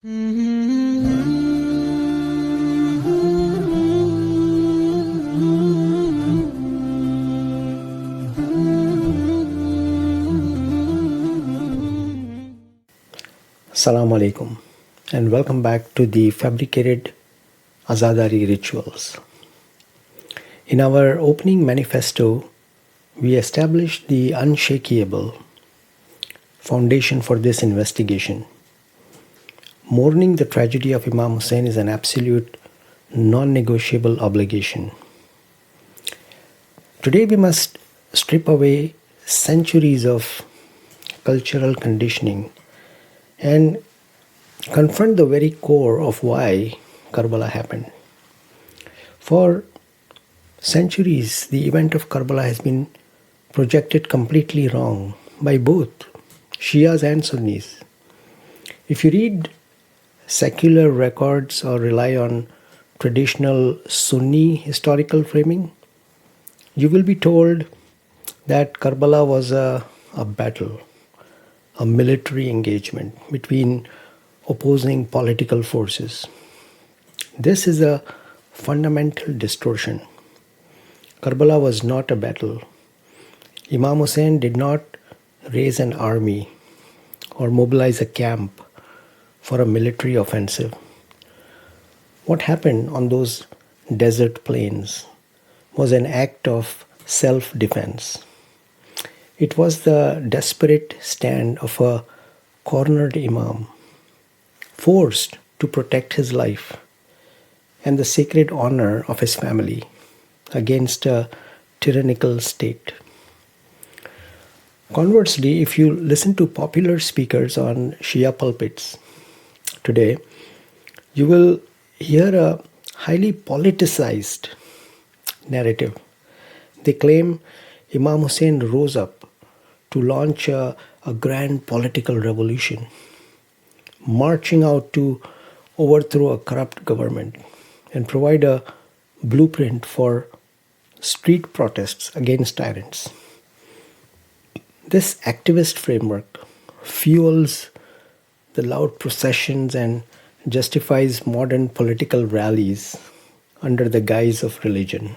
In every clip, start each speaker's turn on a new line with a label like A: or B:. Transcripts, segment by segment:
A: Assalamu alaikum and welcome back to the Fabricated Azadari rituals. In our opening manifesto, we established the unshakable foundation for this investigation. Mourning the tragedy of Imam Hussain is an absolute non-negotiable obligation. Today we must strip away centuries of cultural conditioning and confront the very core of why Karbala happened. For centuries, the event of Karbala has been projected completely wrong by both Shias and Sunnis. If you read secular records or rely on traditional Sunni historical framing, you will be told that Karbala was a battle, a military engagement between opposing political forces. This is a fundamental distortion. Karbala was not a battle. Imam Hussain did not raise an army or mobilize a camp for a military offensive. What happened on those desert plains was an act of self-defense. It was the desperate stand of a cornered imam, forced to protect his life and the sacred honor of his family against a tyrannical state. Conversely, if you listen to popular speakers on Shia pulpits today, you will hear a highly politicized narrative. They claim Imam Hussain rose up to launch a grand political revolution, marching out to overthrow a corrupt government and provide a blueprint for street protests against tyrants. This activist framework fuels the loud processions and justifies modern political rallies under the guise of religion.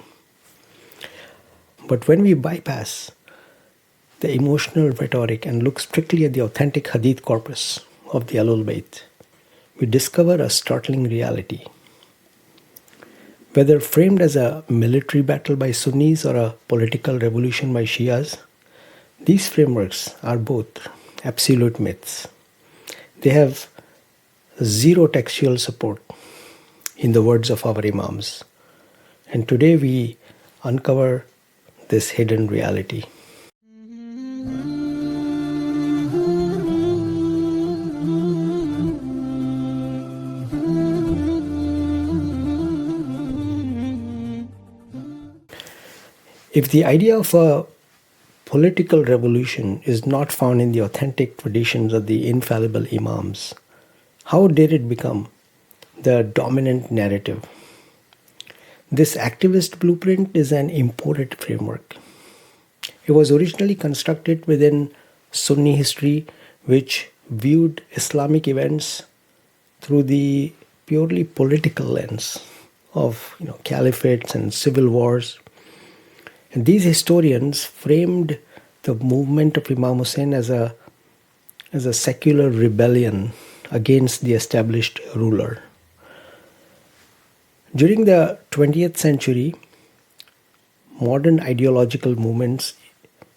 A: But when we bypass the emotional rhetoric and look strictly at the authentic hadith corpus of the Ahlul Bayt, we discover a startling reality. Whether framed as a military battle by Sunnis or a political revolution by Shias, these frameworks are both absolute myths. They have zero textual support in the words of our Imams. And today we uncover this hidden reality. If the idea of a political revolution is not found in the authentic traditions of the infallible Imams, how did it become the dominant narrative? This activist blueprint is an imported framework. It was originally constructed within Sunni history, which viewed Islamic events through the purely political lens of caliphates and civil wars. And these historians framed the movement of Imam Hussain as a secular rebellion against the established ruler. During the 20th century, modern ideological movements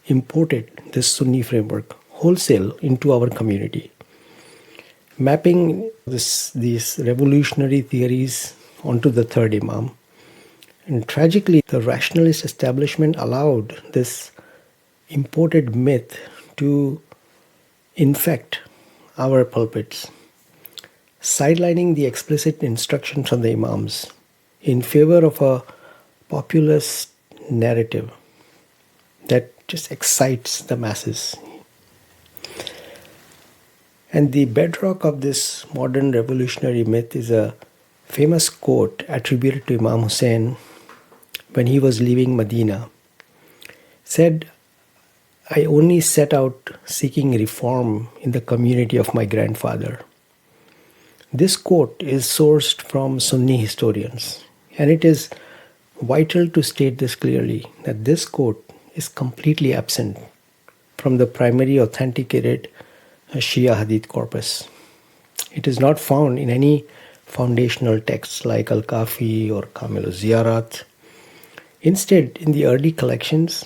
A: imported this Sunni framework wholesale into our community, mapping these revolutionary theories onto the third Imam. And tragically, the rationalist establishment allowed this imported myth to infect our pulpits, sidelining the explicit instructions from the Imams in favor of a populist narrative that just excites the masses. And the bedrock of this modern revolutionary myth is a famous quote attributed to Imam Hussain when he was leaving Medina. Said, "I only set out seeking reform in the community of my grandfather. This quote is sourced from Sunni historians, and it is vital to state this clearly that this quote is completely absent from the primary authenticated Shia Hadith corpus. It is not found in any foundational texts like Al-Kafi or Kamil al-Ziyarat. Instead, in the early collections,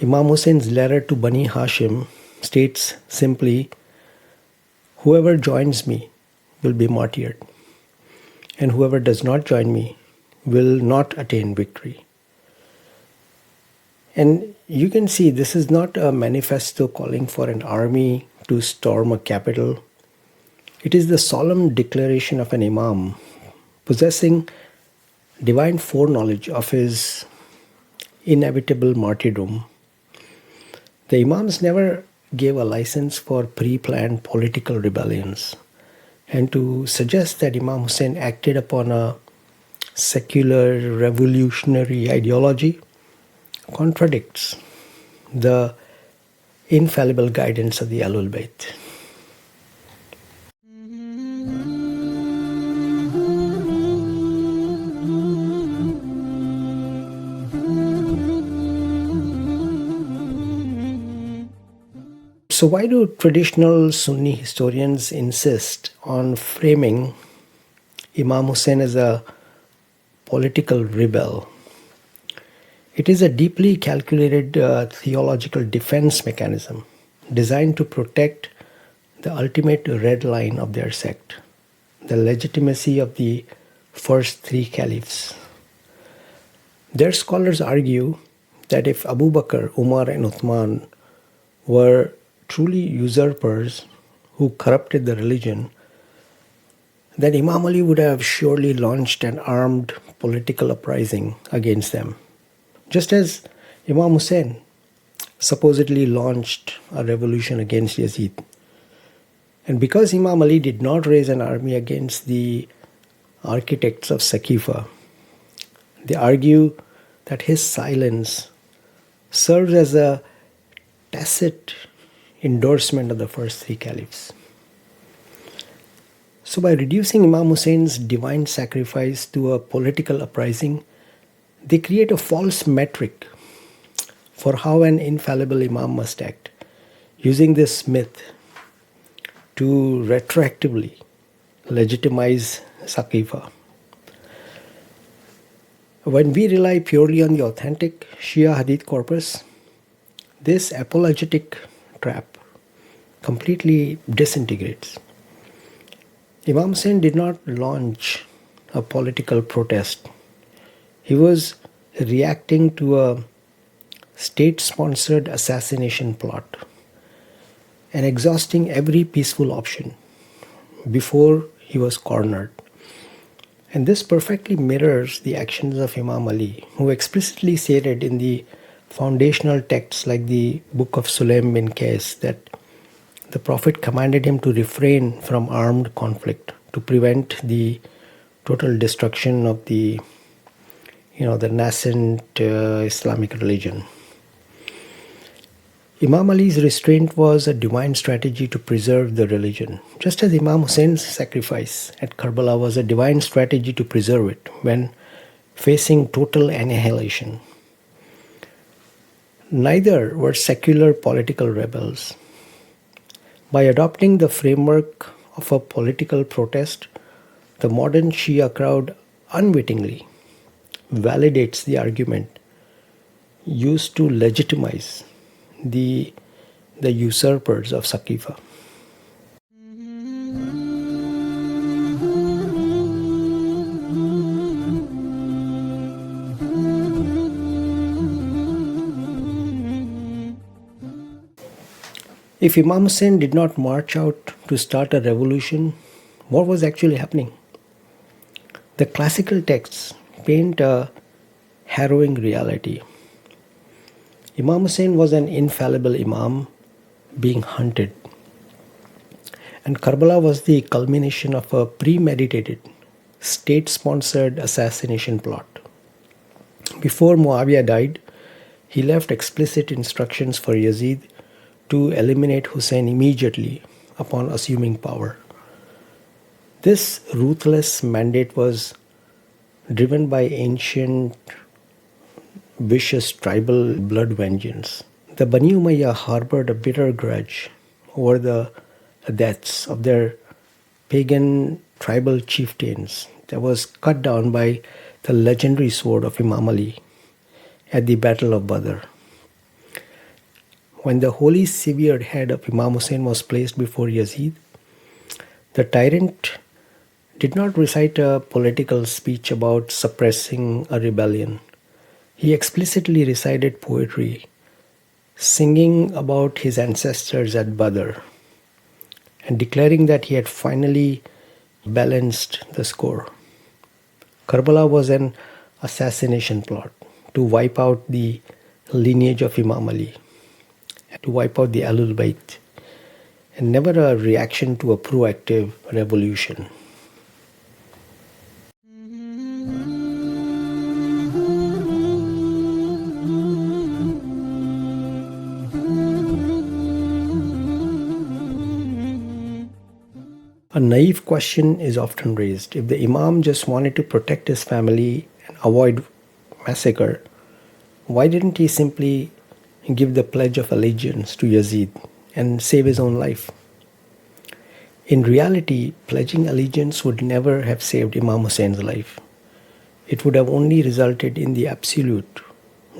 A: Imam Hussein's letter to Bani Hashim states simply, "Whoever joins me will be martyred, and whoever does not join me will not attain victory." And you can see this is not a manifesto calling for an army to storm a capital. It is the solemn declaration of an imam possessing divine foreknowledge of his inevitable martyrdom. The imams never gave a license for pre-planned political rebellions, and to suggest that Imam Hussain acted upon a secular revolutionary ideology contradicts the infallible guidance of the Ahlul Bayt. So why do traditional Sunni historians insist on framing Imam Hussain as a political rebel? It is a deeply calculated theological defense mechanism designed to protect the ultimate red line of their sect, the legitimacy of the first three caliphs. Their scholars argue that if Abu Bakr, Umar and Uthman were truly usurpers who corrupted the religion, then Imam Ali would have surely launched an armed political uprising against them, just as Imam Hussain supposedly launched a revolution against Yazid. And because Imam Ali did not raise an army against the architects of Saqifah, they argue that his silence serves as a tacit endorsement of the first three caliphs. So by reducing Imam Hussein's divine sacrifice to a political uprising, they create a false metric for how an infallible imam must act, using this myth to retroactively legitimize Saqifah. When we rely purely on the authentic Shia Hadith corpus, this apologetic trap completely disintegrates. Imam Hussain did not launch a political protest. He was reacting to a state-sponsored assassination plot and exhausting every peaceful option before he was cornered. And this perfectly mirrors the actions of Imam Ali, who explicitly stated in the foundational texts like the book of Sulaim bin Qais that the Prophet commanded him to refrain from armed conflict to prevent the total destruction of the nascent Islamic religion. Imam Ali's restraint was a divine strategy to preserve the religion, just as Imam Hussein's sacrifice at Karbala was a divine strategy to preserve it when facing total annihilation. Neither were secular political rebels. By adopting the framework of a political protest, the modern Shia crowd unwittingly validates the argument used to legitimize the usurpers of Saqifah. If Imam Hussain did not march out to start a revolution, what was actually happening? The classical texts paint a harrowing reality. Imam Hussain was an infallible imam being hunted. And Karbala was the culmination of a premeditated, state-sponsored assassination plot. Before Muawiyah died, he left explicit instructions for Yazid to eliminate Hussain immediately upon assuming power. This ruthless mandate was driven by ancient, vicious tribal blood vengeance. The Banu Umayya harbored a bitter grudge over the deaths of their pagan tribal chieftains that was cut down by the legendary sword of Imam Ali at the Battle of Badr. When the holy severed head of Imam Hussain was placed before Yazid, the tyrant did not recite a political speech about suppressing a rebellion. He explicitly recited poetry, singing about his ancestors at Badr and declaring that he had finally balanced the score. Karbala was an assassination plot to wipe out the lineage of Imam Ali, to wipe out the Ahlul Bayt, and never a reaction to a proactive revolution. A naive question is often raised. If the Imam just wanted to protect his family and avoid massacre, why didn't he simply give the pledge of allegiance to Yazid and save his own life? In reality, pledging allegiance would never have saved Imam Hussein's life. It would have only resulted in the absolute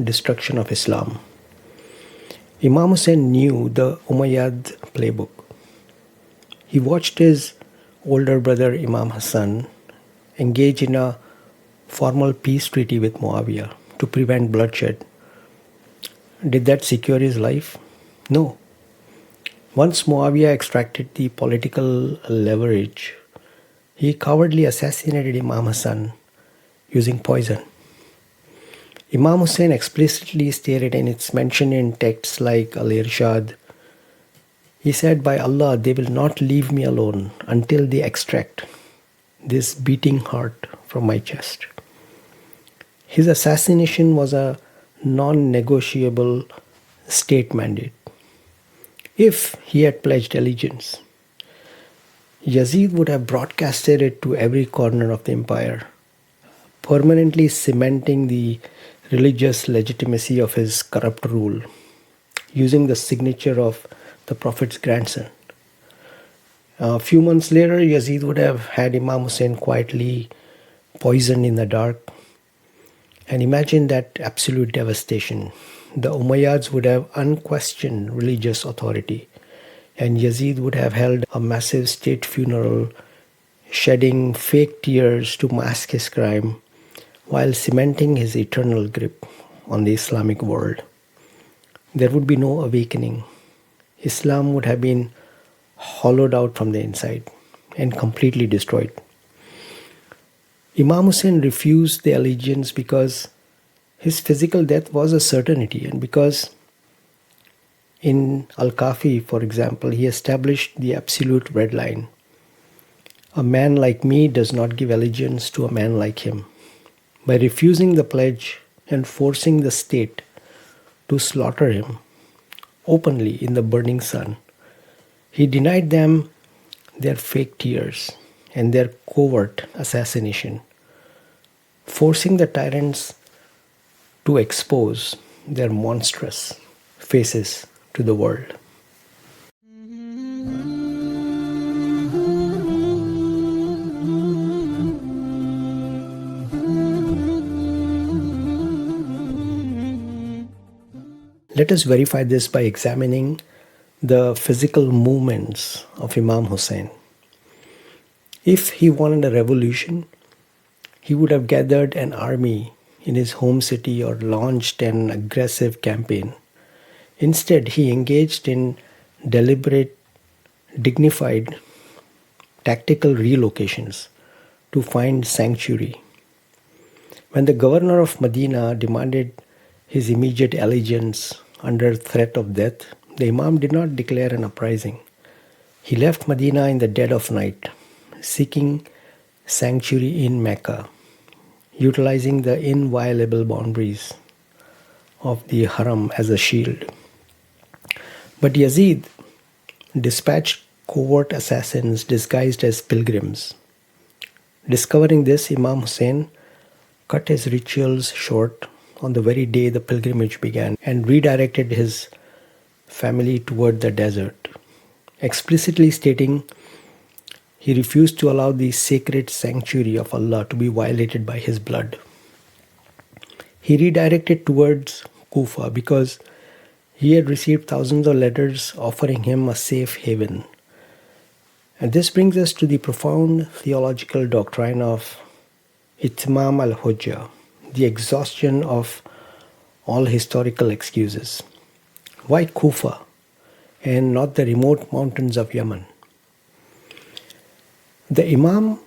A: destruction of Islam. Imam Hussain knew the Umayyad playbook. He watched his older brother Imam Hassan engage in a formal peace treaty with Muawiyah to prevent bloodshed. Did that secure his life? No. Once Muawiyah extracted the political leverage, he cowardly assassinated Imam Hassan using poison. Imam Hussain explicitly stated, and it's mentioned in texts like Al-Irshad, he said, "By Allah, they will not leave me alone until they extract this beating heart from my chest." His assassination was a non-negotiable state mandate. If he had pledged allegiance, Yazid would have broadcasted it to every corner of the empire, permanently cementing the religious legitimacy of his corrupt rule, using the signature of the Prophet's grandson. A few months later, Yazid would have had Imam Hussain quietly poisoned in the dark. And imagine that absolute devastation. The Umayyads would have unquestioned religious authority, and Yazid would have held a massive state funeral, shedding fake tears to mask his crime, while cementing his eternal grip on the Islamic world. There would be no awakening. Islam would have been hollowed out from the inside and completely destroyed. Imam Hussain refused the allegiance because his physical death was a certainty, and because in Al-Kafi, for example, he established the absolute red line. A man like me does not give allegiance to a man like him. By refusing the pledge and forcing the state to slaughter him openly in the burning sun, he denied them their fake tears and their covert assassination, forcing the tyrants to expose their monstrous faces to the world. Let us verify this by examining the physical movements of Imam Hussain. If he wanted a revolution, he would have gathered an army in his home city or launched an aggressive campaign. Instead, he engaged in deliberate, dignified, tactical relocations to find sanctuary. When the governor of Medina demanded his immediate allegiance under threat of death, the Imam did not declare an uprising. He left Medina in the dead of night, seeking sanctuary in Mecca, utilizing the inviolable boundaries of the Haram as a shield. But Yazid dispatched covert assassins disguised as pilgrims Discovering this, Imam Hussain cut his rituals short on the very day the pilgrimage began and redirected his family toward the desert, explicitly stating he refused to allow the sacred sanctuary of Allah to be violated by his blood. He redirected towards Kufa because he had received thousands of letters offering him a safe haven. And this brings us to the profound theological doctrine of Itmam al-Hujjah, the exhaustion of all historical excuses. Why Kufa and not the remote mountains of Yemen? The Imam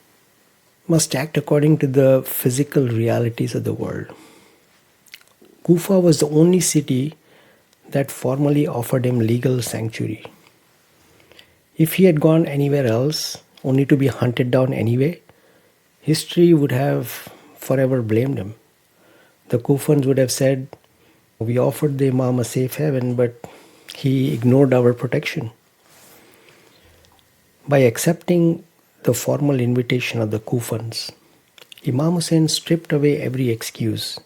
A: must act according to the physical realities of the world. Kufa was the only city that formally offered him legal sanctuary. If he had gone anywhere else, only to be hunted down anyway, history would have forever blamed him. The Kufans would have said, we offered the Imam a safe haven, but he ignored our protection. By accepting the formal invitation of the Kufans, Imam Hussain stripped away every excuse.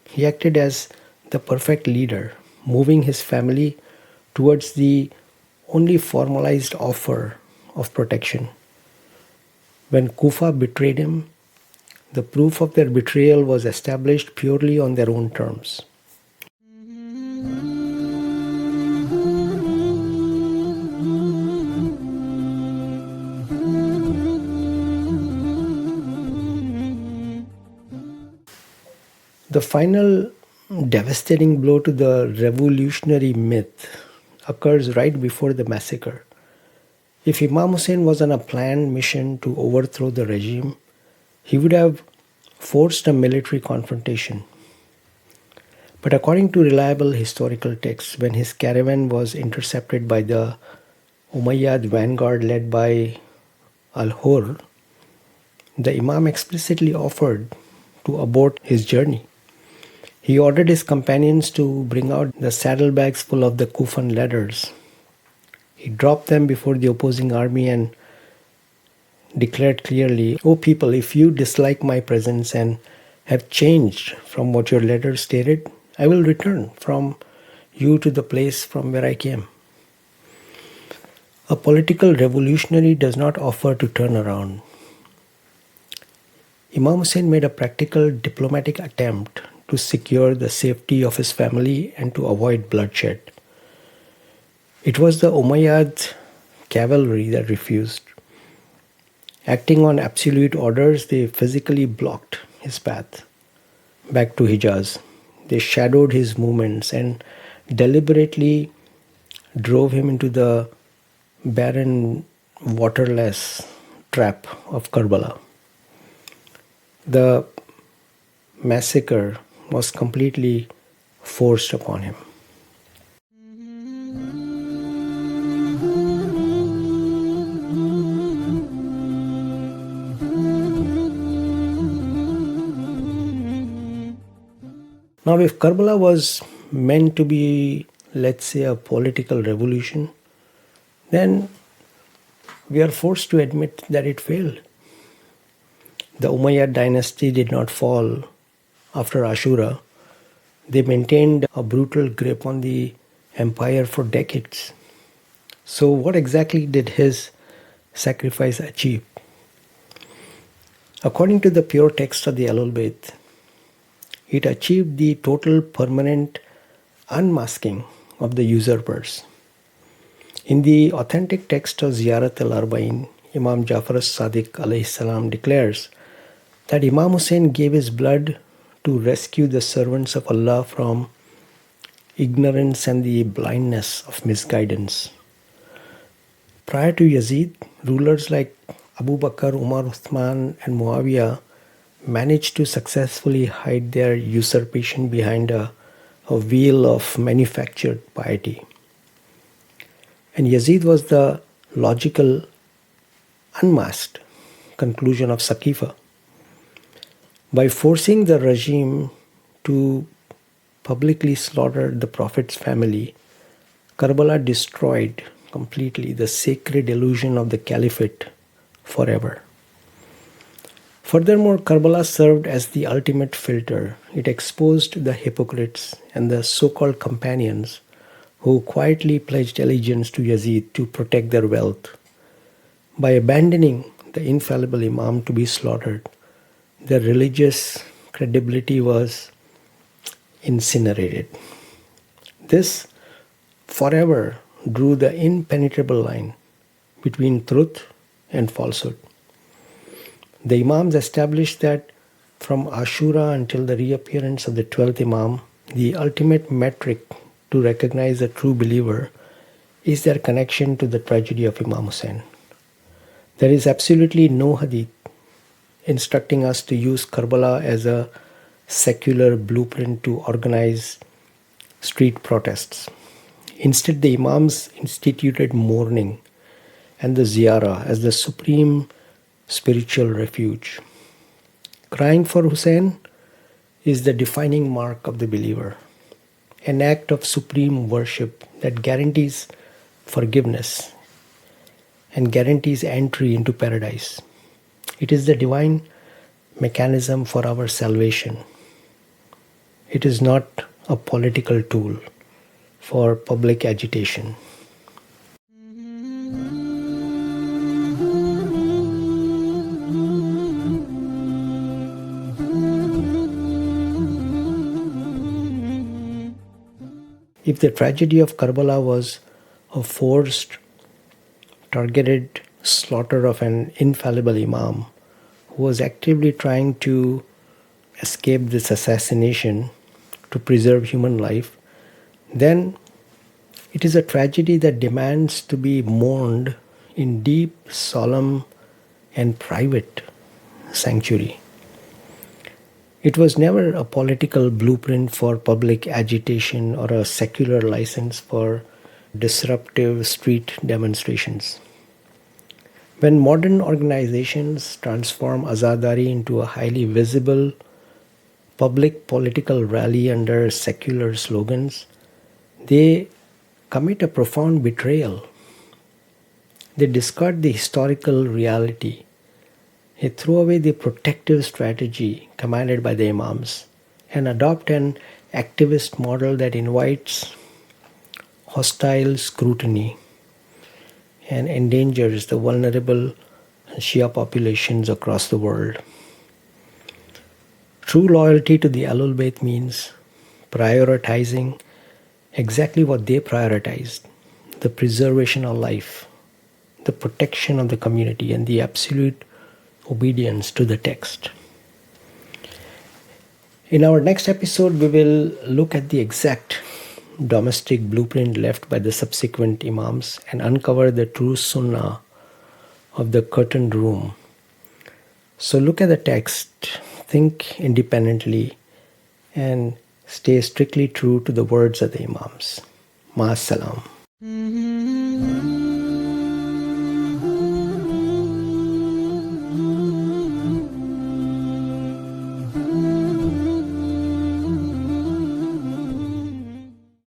A: He acted as the perfect leader, moving his family towards the only formalized offer of protection. When Kufa betrayed him, the proof of their betrayal was established purely on their own terms. The final devastating blow to the revolutionary myth occurs right before the massacre. If Imam Hussain was on a planned mission to overthrow the regime, he would have forced a military confrontation. But according to reliable historical texts, when his caravan was intercepted by the Umayyad vanguard led by al-Hujjah, the Imam explicitly offered to abort his journey. He ordered his companions to bring out the saddlebags full of the Kufan letters. He dropped them before the opposing army and declared clearly, O people, if you dislike my presence and have changed from what your letters stated, I will return from you to the place from where I came. A political revolutionary does not offer to turn around. Imam Hussain made a practical diplomatic attempt to secure the safety of his family and to avoid bloodshed. It was the Umayyad cavalry that refused. Acting on absolute orders, they physically blocked his path back to Hijaz. They shadowed his movements and deliberately drove him into the barren, waterless trap of Karbala. The massacre was completely forced upon him. Now, if Karbala was meant to be, let's say, a political revolution, then we are forced to admit that it failed. The Umayyad dynasty did not fall after Ashura. They maintained a brutal grip on the empire for decades. So what exactly did his sacrifice achieve? According to the pure text of the Al-Bayt, it achieved the total permanent unmasking of the usurpers. In the authentic text of Ziyarat al-Arba'in, Imam Jafar as-Sadiq alayhi salam declares that Imam Hussain gave his blood to rescue the servants of Allah from ignorance and the blindness of misguidance. Prior to Yazid, rulers like Abu Bakr, Umar, Uthman and Muawiyah managed to successfully hide their usurpation behind a veil of manufactured piety. And Yazid was the logical, unmasked conclusion of Saqifah. By forcing the regime to publicly slaughter the Prophet's family, Karbala destroyed completely the sacred illusion of the caliphate forever. Furthermore, Karbala served as the ultimate filter. It exposed the hypocrites and the so-called companions who quietly pledged allegiance to Yazid to protect their wealth. By abandoning the infallible Imam to be slaughtered, their religious credibility was incinerated. This forever drew the impenetrable line between truth and falsehood. The Imams established that from Ashura until the reappearance of the 12th Imam, the ultimate metric to recognize a true believer is their connection to the tragedy of Imam Hussain. There is absolutely no hadith instructing us to use Karbala as a secular blueprint to organize street protests. Instead, the Imams instituted mourning and the ziyarah as the supreme spiritual refuge. Crying for Hussein is the defining mark of the believer, an act of supreme worship that guarantees forgiveness and guarantees entry into paradise. It is the divine mechanism for our salvation. It is not a political tool for public agitation. If the tragedy of Karbala was a forced, targeted slaughter of an infallible Imam who was actively trying to escape this assassination to preserve human life, then it is a tragedy that demands to be mourned in deep, solemn, and private sanctuary. It was never a political blueprint for public agitation or a secular license for disruptive street demonstrations. When modern organizations transform Azadari into a highly visible public political rally under secular slogans, they commit a profound betrayal. They discard the historical reality. They throw away the protective strategy commanded by the Imams and adopt an activist model that invites hostile scrutiny and endangers the vulnerable Shia populations across the world. True loyalty to the Ahlul Bayt means prioritizing exactly what they prioritized: the preservation of life, the protection of the community, and the absolute obedience to the text. In our next episode, we will look at the exact domestic blueprint left by the subsequent Imams and uncover the true Sunnah of the curtained room. So look at the text, think independently, and stay strictly true to the words of the Imams. Ma'as salam.